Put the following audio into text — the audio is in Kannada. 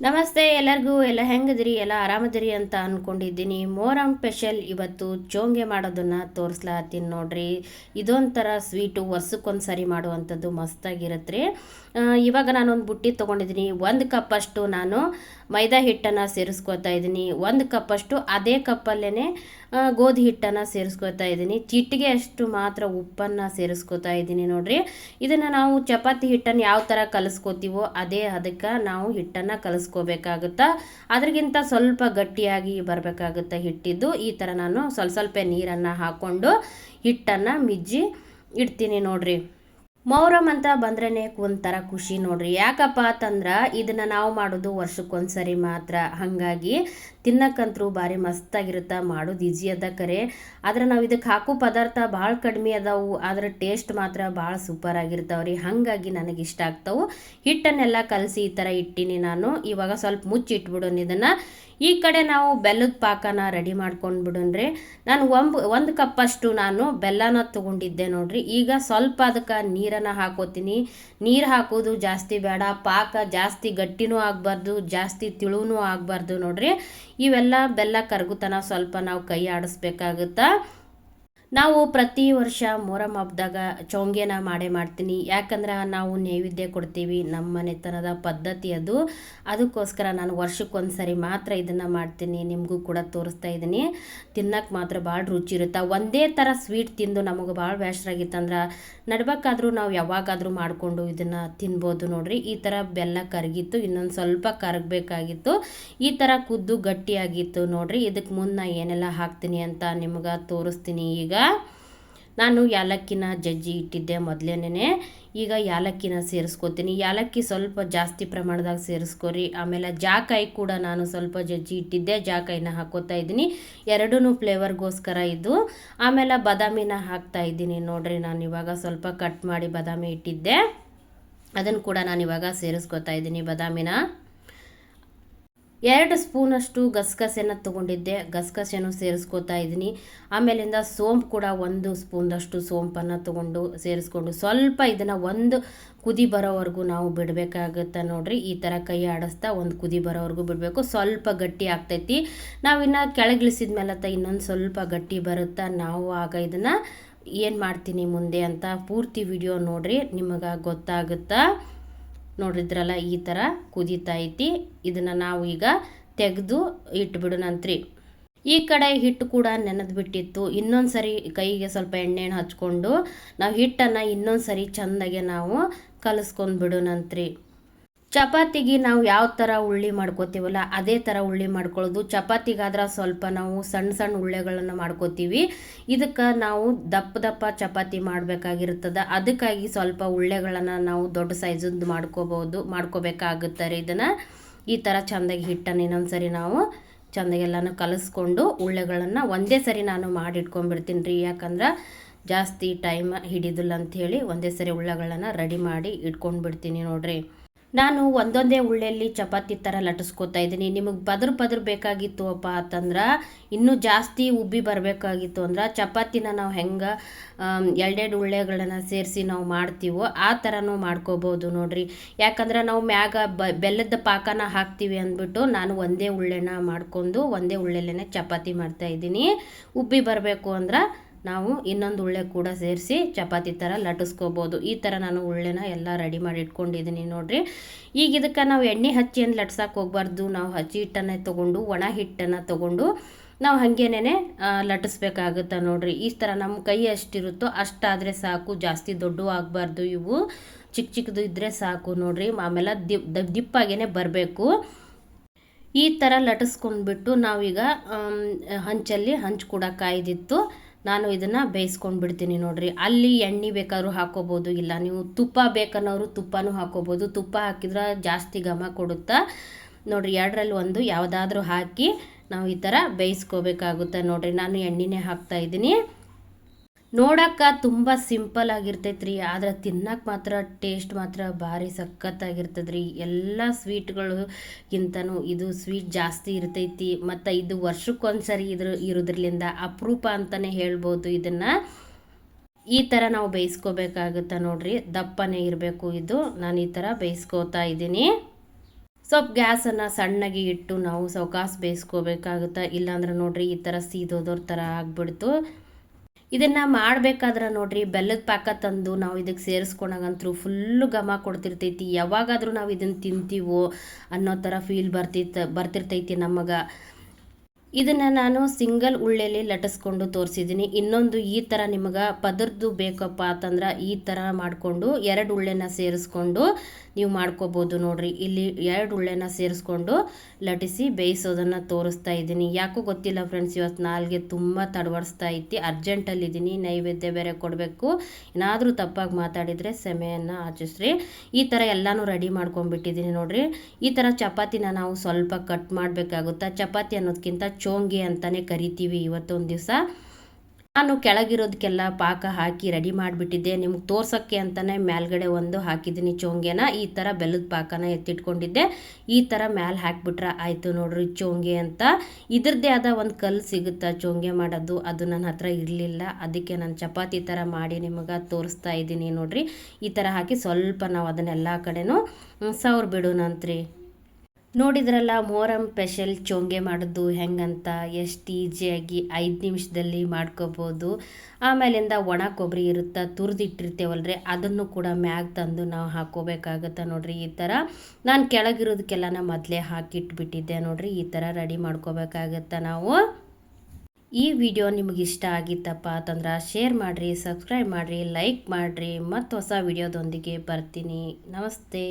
ನಮಸ್ತೆ ಎಲ್ಲರಿಗೂ. ಎಲ್ಲ ಹೆಂಗದಿರಿ? ಎಲ್ಲ ಆರಾಮದಿರಿ ಅಂತ ಅಂದ್ಕೊಂಡಿದ್ದೀನಿ. ಮೊಹರಂ ಸ್ಪೆಷಲ್ ಇವತ್ತು ಚೋಂಗೆ ಮಾಡೋದನ್ನು ತೋರಿಸ್ಲಾತೀನಿ ನೋಡ್ರಿ. ಇದೊಂಥರ ಸ್ವೀಟು ವರ್ಷಕ್ಕೊಂದು ಸರಿ ಮಾಡುವಂಥದ್ದು ಮಸ್ತಾಗಿರುತ್ತೆ ರೀ. ಇವಾಗ ನಾನೊಂದು ಬುಟ್ಟಿ ತೊಗೊಂಡಿದ್ದೀನಿ. 1 ಕಪ್ಪಷ್ಟು ನಾನು ಮೈದಾ ಹಿಟ್ಟನ್ನು ಸೇರಿಸ್ಕೊತಾ ಇದ್ದೀನಿ. 1 ಕಪ್ಪಷ್ಟು ಅದೇ ಕಪ್ಪಲ್ಲೇ ಗೋಧಿ ಹಿಟ್ಟನ್ನು ಸೇರಿಸ್ಕೊತಾ ಇದ್ದೀನಿ. ಚಿಟಿಗೆ ಅಷ್ಟು ಮಾತ್ರ ಉಪ್ಪನ್ನು ಸೇರಿಸ್ಕೊತಾ ಇದ್ದೀನಿ ನೋಡ್ರಿ. ಇದನ್ನು ನಾವು ಚಪಾತಿ ಹಿಟ್ಟನ್ನು ಯಾವ ಥರ ಕಲಿಸ್ಕೋತೀವೋ ಅದೇ ಅದಕ್ಕೆ ನಾವು ಹಿಟ್ಟನ್ನು ಕಲಿಸ್ಕೋಬೇಕಾಗುತ್ತಾ. ಅದ್ರಗಿಂತ ಸ್ವಲ್ಪ ಗಟ್ಟಿಯಾಗಿ ಬರಬೇಕಾಗುತ್ತೆ ಹಿಟ್ಟಿದ್ದು. ಈ ಥರ ನಾನು ಸ್ವಲ್ಪ ನೀರನ್ನು ಹಾಕ್ಕೊಂಡು ಹಿಟ್ಟನ್ನು ಮಿಜ್ಜಿ ಇಡ್ತೀನಿ ನೋಡ್ರಿ. ಮೊಹರಂ ಅಂತ ಬಂದ್ರೇ ಒಂಥರ ಖುಷಿ ನೋಡ್ರಿ. ಯಾಕಪ್ಪ ಅಂತಂದ್ರೆ ಇದನ್ನು ನಾವು ಮಾಡೋದು ವರ್ಷಕ್ಕೊಂದು ಸರಿ ಮಾತ್ರ. ಹಾಗಾಗಿ ತಿನ್ನಕ್ಕಂತರೂ ಭಾರಿ ಮಸ್ತಾಗಿರುತ್ತೆ. ಮಾಡೋದು ಈಜಿ ಅದ ಕರೆ, ಆದ್ರೆ ನಾವು ಇದಕ್ಕೆ ಹಾಕೋ ಪದಾರ್ಥ ಭಾಳ ಕಡಿಮೆ ಅದಾವು, ಆದ್ರೆ ಟೇಸ್ಟ್ ಮಾತ್ರ ಭಾಳ ಸೂಪರ್ ಆಗಿರ್ತಾವ್ರಿ. ಹಾಗಾಗಿ ನನಗೆ ಇಷ್ಟ ಆಗ್ತಾವೆ. ಹಿಟ್ಟನ್ನೆಲ್ಲ ಕಲಸಿ ಈ ಥರ ಇಟ್ಟಿನಿ ನಾನು. ಇವಾಗ ಸ್ವಲ್ಪ ಮುಚ್ಚಿಟ್ಬಿಡೋಣ ಇದನ್ನು. ಈ ಕಡೆ ನಾವು ಬೆಲ್ಲದ ಪಾಕನ ರೆಡಿ ಮಾಡ್ಕೊಂಡು ಬಿಡೋಣ್ರಿ. ನಾನು 1 ಕಪ್ಪಷ್ಟು ನಾನು ಬೆಲ್ಲನ ತೊಗೊಂಡಿದ್ದೆ ನೋಡ್ರಿ. ಈಗ ಸ್ವಲ್ಪ ಅದಕ್ಕೆ ನೀರನ್ನು ಹಾಕೋತೀನಿ. ನೀರು ಹಾಕೋದು ಜಾಸ್ತಿ ಬೇಡ, ಪಾಕ ಜಾಸ್ತಿ ಗಟ್ಟಿನೂ ಆಗಬಾರ್ದು, ಜಾಸ್ತಿ ತಿಳುವೂ ಆಗಬಾರ್ದು ನೋಡ್ರಿ. ಇವೆಲ್ಲ ಬೆಲ್ಲ ಕರಗುತನ ಸ್ವಲ್ಪ ನಾವು ಕೈ ಆಡಿಸ್ಬೇಕಾಗುತ್ತಾ. ನಾವು ಪ್ರತಿ ವರ್ಷ ಮೊಹರಂ ಹಬ್ಬದಾಗ ಚೌಂಗೆನ ಮಾಡ್ತೀನಿ. ಯಾಕಂದ್ರೆ ನಾವು ನೈವೇದ್ಯ ಕೊಡ್ತೀವಿ, ನಮ್ಮ ಮನೆತನದ ಪದ್ಧತಿ ಅದು. ಅದಕ್ಕೋಸ್ಕರ ನಾನು ವರ್ಷಕ್ಕೊಂದು ಸರಿ ಮಾತ್ರ ಇದನ್ನು ಮಾಡ್ತೀನಿ. ನಿಮಗೂ ಕೂಡ ತೋರಿಸ್ತಾ ಇದ್ದೀನಿ. ತಿನ್ನಕ್ಕೆ ಮಾತ್ರ ಭಾಳ ರುಚಿ ಇರುತ್ತೆ. ಒಂದೇ ಥರ ಸ್ವೀಟ್ ತಿಂದು ನಮಗೆ ಭಾಳ ಬೇಸರ ಆಗಿತ್ತಂದ್ರೆ ನಡ್ಬೇಕಾದ್ರೂ ನಾವು ಯಾವಾಗಾದರೂ ಮಾಡಿಕೊಂಡು ಇದನ್ನು ತಿನ್ಬೋದು ನೋಡ್ರಿ. ಈ ಥರ ಬೆಲ್ಲ ಕರಗಿತ್ತು, ಇನ್ನೊಂದು ಸ್ವಲ್ಪ ಕರಗಬೇಕಾಗಿತ್ತು. ಈ ಥರ ಕುದ್ದು ಗಟ್ಟಿಯಾಗಿತ್ತು ನೋಡ್ರಿ. ಇದಕ್ಕೆ ಮುನ್ನ ಏನೆಲ್ಲ ಹಾಕ್ತೀನಿ ಅಂತ ನಿಮ್ಗೆ ತೋರಿಸ್ತೀನಿ. ಈಗ ನಾನು ಯಾಲಕ್ಕಿನ ಜಜ್ಜಿ ಇಟ್ಟಿದ್ದೆ ಮೊದಲೇನೆ. ಈಗ ಯಾಲಕ್ಕಿನ ಸೇರಿಸ್ಕೊತೀನಿ. ಯಾಲಕ್ಕಿ ಸ್ವಲ್ಪ ಜಾಸ್ತಿ ಪ್ರಮಾಣದಾಗ ಸೇರಿಸ್ಕೊರಿ. ಆಮೇಲೆ ಜಾಕಾಯಿ ಕೂಡ ನಾನು ಸ್ವಲ್ಪ ಜಜ್ಜಿ ಇಟ್ಟಿದ್ದೆ, ಜಾಕಾಯಿನ ಹಾಕೋತಾ ಇದ್ದೀನಿ. ಎರಡೂ ಫ್ಲೇವರ್ಗೋಸ್ಕರ ಇದು. ಆಮೇಲೆ ಬಾದಾಮಿನ ಹಾಕ್ತಾ ಇದ್ದೀನಿ ನೋಡ್ರಿ. ನಾನು ಇವಾಗ ಸ್ವಲ್ಪ ಕಟ್ ಮಾಡಿ ಬಾದಾಮಿ ಇಟ್ಟಿದ್ದೆ, ಅದನ್ನು ಕೂಡ ನಾನು ಇವಾಗ ಸೇರಿಸ್ಕೊತಾ ಇದ್ದೀನಿ ಬಾದಾಮಿನ. 2 ಸ್ಪೂನಷ್ಟು ಗಸಗಸೆನ ತೊಗೊಂಡಿದ್ದೆ, ಗಸಗಸೆನೂ ಸೇರಿಸ್ಕೊತಾ ಇದ್ದೀನಿ. ಆಮೇಲಿಂದ ಸೋಂಪು ಕೂಡ 1 ಸ್ಪೂನ್ದಷ್ಟು ಸೋಂಪನ್ನು ತೊಗೊಂಡು ಸೇರಿಸ್ಕೊಂಡು ಸ್ವಲ್ಪ ಇದನ್ನು ಒಂದು ಕುದಿ ಬರೋವರೆಗೂ ನಾವು ಬಿಡಬೇಕಾಗುತ್ತೆ ನೋಡ್ರಿ. ಈ ಥರ ಕೈ ಆಡಿಸ್ತಾ ಒಂದು ಕುದಿ ಬರೋವರೆಗೂ ಬಿಡಬೇಕು. ಸ್ವಲ್ಪ ಗಟ್ಟಿ ಆಗ್ತೈತಿ. ನಾವಿನ್ನು ಕೆಳಗಿಳಿಸಿದ ಮೇಲೆ ಇನ್ನೊಂದು ಸ್ವಲ್ಪ ಗಟ್ಟಿ ಬರುತ್ತೆ. ನಾವು ಆಗ ಇದನ್ನು ಏನು ಮಾಡ್ತೀನಿ ಮುಂದೆ ಅಂತ ಪೂರ್ತಿ ವಿಡಿಯೋ ನೋಡ್ರಿ, ನಿಮಗೆ ಗೊತ್ತಾಗುತ್ತಾ. ನೋಡಿದ್ರಲ್ಲ, ಈ ಥರ ಕುದೀತಾ ಐತಿ. ಇದನ್ನು ನಾವು ಈಗ ತೆಗೆದು ಇಟ್ಬಿಡೋಣಂತ್ರಿ. ಈ ಕಡೆ ಹಿಟ್ಟು ಕೂಡ ನೆನೆದು ಬಿಟ್ಟಿತ್ತು. ಇನ್ನೊಂದು ಸರಿ ಕೈಗೆ ಸ್ವಲ್ಪ ಎಣ್ಣೆನ ಹಚ್ಕೊಂಡು ನಾವು ಹಿಟ್ಟನ್ನು ಇನ್ನೊಂದು ಸರಿ ಚೆಂದಾಗೆ ನಾವು ಕಲಿಸ್ಕೊಂಡು ಬಿಡೋಣಂತ್ರಿ. ಚಪಾತಿಗೆ ನಾವು ಯಾವ ಥರ ಉಳ್ಳಿ ಮಾಡ್ಕೋತೀವಲ್ಲ ಅದೇ ಥರ ಉಳ್ಳಿ ಮಾಡ್ಕೊಳ್ಳೋದು. ಚಪಾತಿಗಾದ್ರೆ ಸ್ವಲ್ಪ ನಾವು ಸಣ್ಣ ಸಣ್ಣ ಉಳ್ಳೆಗಳನ್ನು ಮಾಡ್ಕೋತೀವಿ. ಇದಕ್ಕೆ ನಾವು ದಪ್ಪ ಚಪಾತಿ ಮಾಡಬೇಕಾಗಿರ್ತದೆ. ಅದಕ್ಕಾಗಿ ಸ್ವಲ್ಪ ಉಳ್ಳೆಗಳನ್ನು ನಾವು ದೊಡ್ಡ ಸೈಜದ್ದು ಮಾಡ್ಕೋಬೇಕಾಗುತ್ತಾರೆ. ಇದನ್ನು ಈ ಥರ ಚೆಂದಾಗಿ ಹಿಟ್ಟನ್ನು ಇನ್ನೊಂದು ಸರಿ ನಾವು ಚೆಂದಾಗೆಲ್ಲನೂ ಕಲಿಸ್ಕೊಂಡು ಉಳ್ಳೆಗಳನ್ನು ಒಂದೇ ಸರಿ ನಾನು ಮಾಡಿಟ್ಕೊಂಡ್ಬಿಡ್ತೀನಿ ರೀ. ಯಾಕಂದ್ರೆ ಜಾಸ್ತಿ ಟೈಮ್ ಹಿಡಿದಿಲ್ಲ ಅಂಥೇಳಿ ಒಂದೇ ಸರಿ ಉಳ್ಳೆಗಳನ್ನು ರೆಡಿ ಮಾಡಿ ಇಟ್ಕೊಂಡು ಬಿಡ್ತೀನಿ ನೋಡ್ರಿ. ನಾನು ಒಂದೊಂದೇ ಉಳ್ಳೆಯಲ್ಲಿ ಚಪಾತಿ ಥರ ಲಟ್ಟಿಸ್ಕೊತಾ ಇದ್ದೀನಿ. ನಿಮಗೆ ಪದ್ರ ಬೇಕಾಗಿತ್ತು ಅಪ್ಪ ಅಂತಂದ್ರೆ, ಇನ್ನೂ ಜಾಸ್ತಿ ಉಬ್ಬಿ ಬರಬೇಕಾಗಿತ್ತು ಅಂದ್ರೆ ಚಪಾತಿನ ನಾವು ಹೆಂಗೆ 2 ಉಳ್ಳೆಗಳನ್ನು ಸೇರಿಸಿ ನಾವು ಮಾಡ್ತೀವೋ ಆ ಥರನೂ ಮಾಡ್ಕೋಬೋದು ನೋಡ್ರಿ. ಯಾಕಂದ್ರೆ ನಾವು ಮ್ಯಾಗ ಬೆಲ್ಲದ ಪಾಕನ ಹಾಕ್ತೀವಿ ಅಂದ್ಬಿಟ್ಟು ನಾನು ಒಂದೇ ಉಳ್ಳೆನ ಮಾಡ್ಕೊಂಡು ಒಂದೇ ಉಳ್ಳೆಲ್ಲೇ ಚಪಾತಿ ಮಾಡ್ತಾಯಿದ್ದೀನಿ. ಉಬ್ಬಿ ಬರಬೇಕು ಅಂದ್ರೆ ನಾವು ಇನ್ನೊಂದು ಉಳ್ಳೆ ಕೂಡ ಸೇರಿಸಿ ಚಪಾತಿ ಥರ ಲಟ್ಟಿಸ್ಕೋಬೋದು. ಈ ಥರ ನಾನು ಉಳ್ಳೆನ ಎಲ್ಲ ರೆಡಿ ಮಾಡಿ ಇಟ್ಕೊಂಡಿದ್ದೀನಿ ನೋಡ್ರಿ. ಈಗ ಇದಕ್ಕೆ ನಾವು ಎಣ್ಣೆ ಹಚ್ಚಿ ಏನು ಲಟ್ಸಕ್ಕೆ ಹೋಗ್ಬಾರ್ದು. ನಾವು ಹಚ್ಚಿ ಹಿಟ್ಟನ್ನು ತೊಗೊಂಡು ಒಣ ಹಿಟ್ಟನ್ನು ತೊಗೊಂಡು ನಾವು ಹಾಗೇನೆ ಲಟ್ಟಿಸ್ಬೇಕಾಗುತ್ತೆ ನೋಡ್ರಿ. ಈ ಥರ ನಮ್ಮ ಕೈ ಎಷ್ಟಿರುತ್ತೋ ಅಷ್ಟಾದರೆ ಸಾಕು, ಜಾಸ್ತಿ ದೊಡ್ಡ ಆಗಬಾರ್ದು. ಇವು ಚಿಕ್ಕದು ಇದ್ದರೆ ಸಾಕು ನೋಡ್ರಿ. ಆಮೇಲೆ ದಿಪ್ಪಾಗೇ ಬರಬೇಕು. ಈ ಥರ ಲಟ್ಟಿಸ್ಕೊಂಡ್ಬಿಟ್ಟು ನಾವೀಗ ಹಂಚಲ್ಲಿ ಕೂಡ ಕಾಯ್ದಿತ್ತು. ನಾನು ಇದನ್ನು ಬೇಯಿಸ್ಕೊಂಡು ಬಿಡ್ತೀನಿ ನೋಡ್ರಿ. ಅಲ್ಲಿ ಎಣ್ಣೆ ಬೇಕಾದ್ರೂ ಹಾಕೋಬೋದು, ಇಲ್ಲ ನೀವು ತುಪ್ಪ ಬೇಕನ್ನೋರು ತುಪ್ಪನೂ ಹಾಕೋಬೋದು. ತುಪ್ಪ ಹಾಕಿದ್ರೆ ಜಾಸ್ತಿ ಘಮ ಕೊಡುತ್ತಾ ನೋಡ್ರಿ. 2ರಲ್ಲಿ 1 ಯಾವುದಾದ್ರೂ ಹಾಕಿ ನಾವು ಈ ಥರ ಬೇಯಿಸ್ಕೋಬೇಕಾಗುತ್ತೆ ನೋಡ್ರಿ. ನಾನು ಎಣ್ಣೆನೇ ಹಾಕ್ತಾಯಿದ್ದೀನಿ. ನೋಡೋಕ್ಕೆ ತುಂಬ ಸಿಂಪಲ್ ಆಗಿರ್ತೈತೆ ರೀ, ಆದರೆ ತಿನ್ನಕ್ಕೆ ಮಾತ್ರ ಟೇಸ್ಟ್ ಮಾತ್ರ ಭಾರಿ ಸಖತ್ತಾಗಿರ್ತದೆ ರೀ. ಎಲ್ಲ ಸ್ವೀಟ್ಗಳಿಗಿಂತನೂ ಇದು ಸ್ವೀಟ್ ಜಾಸ್ತಿ ಇರ್ತೈತಿ. ಮತ್ತು ಇದು ವರ್ಷಕ್ಕೊಂದು ಸರಿ ಇರೋದ್ರಲಿಂದ ಅಪರೂಪ ಅಂತಲೇ ಹೇಳ್ಬೋದು. ಇದನ್ನು ಈ ಥರ ನಾವು ಬೇಯಿಸ್ಕೋಬೇಕಾಗುತ್ತೆ ನೋಡ್ರಿ. ದಪ್ಪನೇ ಇರಬೇಕು ಇದು. ನಾನು ಈ ಥರ ಬೇಯಿಸ್ಕೋತಾ ಇದ್ದೀನಿ. ಸ್ವಲ್ಪ ಗ್ಯಾಸನ್ನು ಸಣ್ಣಗೆ ಇಟ್ಟು ನಾವು ಸಾವಕಾಶ ಬೇಯಿಸ್ಕೋಬೇಕಾಗುತ್ತೆ. ಇಲ್ಲಾಂದ್ರೆ ನೋಡ್ರಿ ಈ ಥರ ಸೀದೋದವ್ರ ಥರ ಆಗಿಬಿಡ್ತು. ಇದನ್ನು ಮಾಡಬೇಕಾದ್ರೆ ನೋಡ್ರಿ ಬೆಲ್ಲದ ಪಾಕ ತಂದು ನಾವು ಇದಕ್ಕೆ ಸೇರಿಸ್ಕೊಂಡಾಗಂತೂ ಫುಲ್ಲು ಘಮ ಕೊಡ್ತಿರ್ತೈತಿ. ಯಾವಾಗಾದರೂ ನಾವು ಇದನ್ನು ತಿಂತೀವೋ ಅನ್ನೋ ಥರ ಫೀಲ್ ಬರ್ತಿರ್ತೈತಿ ನಮಗೆ. ಇದನ್ನು ನಾನು ಸಿಂಗಲ್ ಉಳ್ಳೆಲಿ ಲಟ್ಟಿಸ್ಕೊಂಡು ತೋರಿಸಿದ್ದೀನಿ. ಇನ್ನೊಂದು ಈ ಥರ ನಿಮಗೆ ಪದರದ್ದು ಬೇಕಪ್ಪ ಅಂತಂದ್ರೆ ಈ ಥರ ಮಾಡಿಕೊಂಡು 2 ಉಳ್ಳೆನ ಸೇರಿಸ್ಕೊಂಡು ನೀವು ಮಾಡ್ಕೋಬೋದು. ನೋಡಿರಿ ಇಲ್ಲಿ 2 ಉಳ್ಳೆನ ಸೇರಿಸ್ಕೊಂಡು ಲಟಿಸಿ ಬೇಯಿಸೋದನ್ನು ತೋರಿಸ್ತಾ ಇದ್ದೀನಿ. ಯಾಕೋ ಗೊತ್ತಿಲ್ಲ ಫ್ರೆಂಡ್ಸ್, ಇವತ್ತು ನಾಲ್ಗೆ ತುಂಬ ತಡವಡಿಸ್ತಾ ಐತಿ. ಅರ್ಜೆಂಟಲ್ಲಿದ್ದೀನಿ, ನೈವೇದ್ಯ ಬೇರೆ ಕೊಡಬೇಕು. ಏನಾದರೂ ತಪ್ಪಾಗಿ ಮಾತಾಡಿದರೆ ಕ್ಷಮೆಯನ್ನು ಆಚಿಸ್ರಿ. ಈ ಥರ ಎಲ್ಲನೂ ರೆಡಿ ಮಾಡ್ಕೊಂಡ್ಬಿಟ್ಟಿದ್ದೀನಿ ನೋಡಿರಿ. ಈ ಥರ ಚಪಾತಿನ ನಾವು ಸ್ವಲ್ಪ ಕಟ್ ಮಾಡಬೇಕಾಗುತ್ತೆ. ಚಪಾತಿ ಅನ್ನೋದಕ್ಕಿಂತ ಚೋಂಗೆ ಅಂತಲೇ ಕರಿತೀವಿ ಇವತ್ತೊಂದು ದಿವಸ. ನಾನು ಕೆಳಗಿರೋದಕ್ಕೆಲ್ಲ ಪಾಕ ಹಾಕಿ ರೆಡಿ ಮಾಡಿಬಿಟ್ಟಿದ್ದೆ. ನಿಮ್ಗೆ ತೋರ್ಸೋಕ್ಕೆ ಅಂತಲೇ ಮೇಲ್ಗಡೆ ಒಂದು ಹಾಕಿದ್ದೀನಿ ಚೋಂಗೆನ. ಈ ಥರ ಬೆಲ್ಲದ ಪಾಕನ ಎತ್ತಿಟ್ಕೊಂಡಿದ್ದೆ. ಈ ಥರ ಮೇಲೆ ಹಾಕಿಬಿಟ್ರೆ ಆಯಿತು ನೋಡ್ರಿ ಚೋಂಗೆ ಅಂತ. ಇದ್ರದ್ದೇ ಆದ ಒಂದು ಕಲ್ಲು ಸಿಗುತ್ತೆ ಚೋಂಗೆ ಮಾಡೋದು, ಅದು ನನ್ನ ಹತ್ರ ಇರಲಿಲ್ಲ. ಅದಕ್ಕೆ ನಾನು ಚಪಾತಿ ಥರ ಮಾಡಿ ನಿಮಗೆ ತೋರಿಸ್ತಾ ಇದ್ದೀನಿ ನೋಡ್ರಿ. ಈ ಥರ ಹಾಕಿ ಸ್ವಲ್ಪ ನಾವು ಅದನ್ನೆಲ್ಲ ಕಡೆನೂ ಸವ್ರು ಬಿಡೋಣಂತ್ರಿ. ನೋಡಿದ್ರಲ್ಲ ಮೊಹರಂ ಸ್ಪೆಷಲ್ ಚೋಂಗೆ ಮಾಡೋದು ಹೆಂಗಂತ. ಎಷ್ಟು ಈಸಿಯಾಗಿ 5 ನಿಮಿಷದಲ್ಲಿ ಮಾಡ್ಕೋಬೋದು. ಆಮೇಲಿಂದ ಒಣ ಕೊಬ್ಬರಿ ಇರುತ್ತೆ, ತುರಿದಿಟ್ಟಿರ್ತೇವಲ್ರಿ, ಅದನ್ನು ಕೂಡ ಮ್ಯಾಗ್ ತಂದು ನಾವು ಹಾಕ್ಕೋಬೇಕಾಗತ್ತೆ ನೋಡ್ರಿ. ಈ ಥರ ನಾನು ಕೆಳಗಿರೋದಕ್ಕೆಲ್ಲನ ಮೊದಲೇ ಹಾಕಿಟ್ಬಿಟ್ಟಿದ್ದೆ ನೋಡ್ರಿ. ಈ ಥರ ರೆಡಿ ಮಾಡ್ಕೋಬೇಕಾಗತ್ತೆ ನಾವು. ಈ ವಿಡಿಯೋ ನಿಮಗೆ ಇಷ್ಟ ಆಗಿತ್ತಪ್ಪ ಅಂತಂದ್ರೆ ಶೇರ್ ಮಾಡಿರಿ, ಸಬ್ಸ್ಕ್ರೈಬ್ ಮಾಡಿರಿ, ಲೈಕ್ ಮಾಡಿರಿ. ಮತ್ತು ಹೊಸ ವಿಡಿಯೋದೊಂದಿಗೆ ಬರ್ತೀನಿ. ನಮಸ್ತೆ.